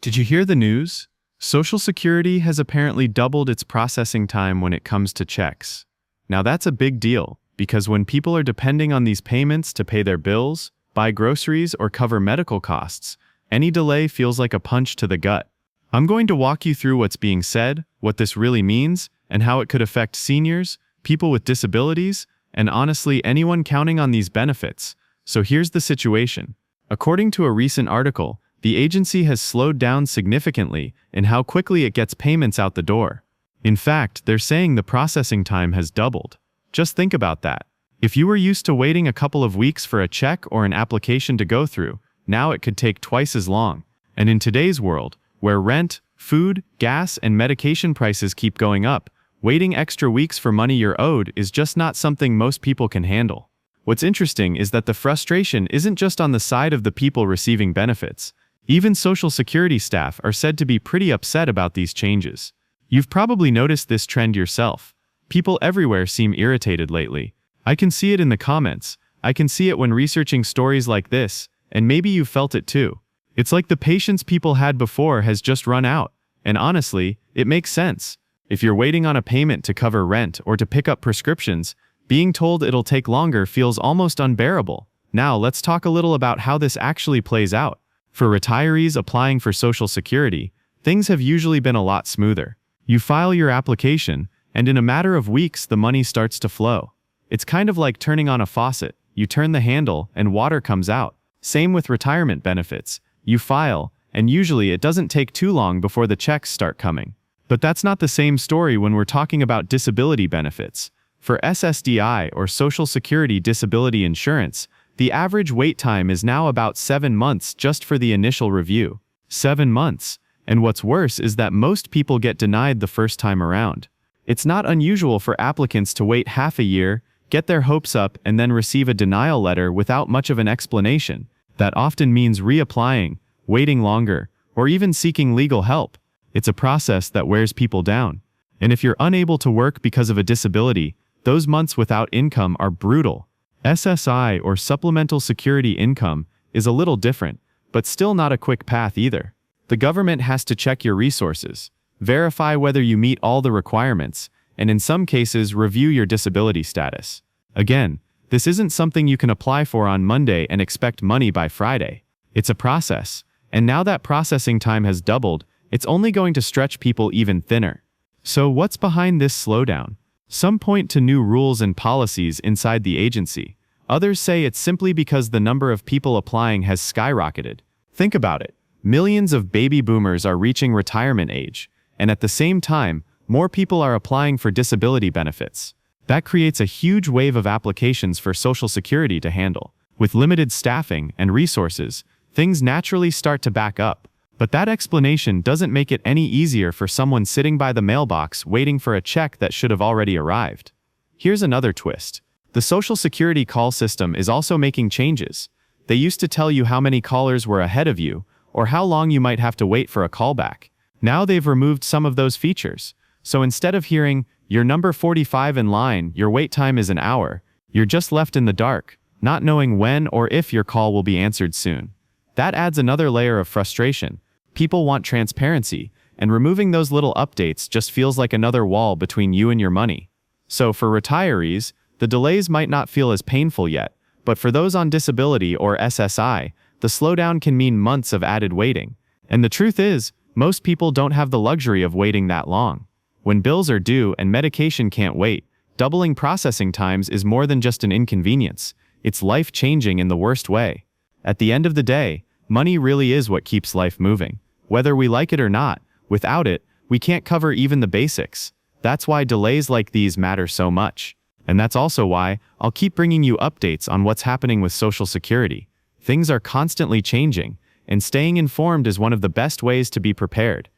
Did you hear the news? Social Security has apparently doubled its processing time when it comes to checks. Now that's a big deal, because when people are depending on these payments to pay their bills, buy groceries, or cover medical costs, any delay feels like a punch to the gut. I'm going to walk you through what's being said, what this really means, and how it could affect seniors, people with disabilities, and honestly anyone counting on these benefits. So here's the situation. According to a recent article, the agency has slowed down significantly in how quickly it gets payments out the door. In fact, they're saying the processing time has doubled. Just think about that. If you were used to waiting a couple of weeks for a check or an application to go through, now it could take twice as long. And in today's world, where rent, food, gas, and medication prices keep going up, waiting extra weeks for money you're owed is just not something most people can handle. What's interesting is that the frustration isn't just on the side of the people receiving benefits. Even Social Security staff are said to be pretty upset about these changes. You've probably noticed this trend yourself. People everywhere seem irritated lately. I can see it in the comments. I can see it when researching stories like this, and maybe you've felt it too. It's like the patience people had before has just run out. And honestly, it makes sense. If you're waiting on a payment to cover rent or to pick up prescriptions, being told it'll take longer feels almost unbearable. Now let's talk a little about how this actually plays out. For retirees applying for Social Security, things have usually been a lot smoother. You file your application, and in a matter of weeks the money starts to flow. It's kind of like turning on a faucet. You turn the handle, and water comes out. Same with retirement benefits. You file, and usually it doesn't take too long before the checks start coming. But that's not the same story when we're talking about disability benefits. For SSDI, or Social Security Disability Insurance, the average wait time is now about 7 months just for the initial review. 7 months. And what's worse is that most people get denied the first time around. It's not unusual for applicants to wait half a year, get their hopes up, and then receive a denial letter without much of an explanation. That often means reapplying, waiting longer, or even seeking legal help. It's a process that wears people down. And if you're unable to work because of a disability, those months without income are brutal. SSI, or Supplemental Security Income, is a little different, but still not a quick path either. The government has to check your resources, verify whether you meet all the requirements, and in some cases review your disability status. Again, this isn't something you can apply for on Monday and expect money by Friday. It's a process, and now that processing time has doubled, it's only going to stretch people even thinner. So what's behind this slowdown? Some point to new rules and policies inside the agency. Others say it's simply because the number of people applying has skyrocketed. Think about it. Millions of baby boomers are reaching retirement age, and at the same time, more people are applying for disability benefits. That creates a huge wave of applications for Social Security to handle. With limited staffing and resources, things naturally start to back up. But that explanation doesn't make it any easier for someone sitting by the mailbox waiting for a check that should have already arrived. Here's another twist. The Social Security call system is also making changes. They used to tell you how many callers were ahead of you, or how long you might have to wait for a callback. Now they've removed some of those features. So instead of hearing, "You're number 45 in line, your wait time is an hour," you're just left in the dark, not knowing when or if your call will be answered soon. That adds another layer of frustration. People want transparency, and removing those little updates just feels like another wall between you and your money. So for retirees, the delays might not feel as painful yet, but for those on disability or SSI, the slowdown can mean months of added waiting. And the truth is, most people don't have the luxury of waiting that long. When bills are due and medication can't wait, doubling processing times is more than just an inconvenience. It's life-changing in the worst way. At the end of the day, money really is what keeps life moving. Whether we like it or not, without it, we can't cover even the basics. That's why delays like these matter so much. And that's also why I'll keep bringing you updates on what's happening with Social Security. Things are constantly changing, and staying informed is one of the best ways to be prepared.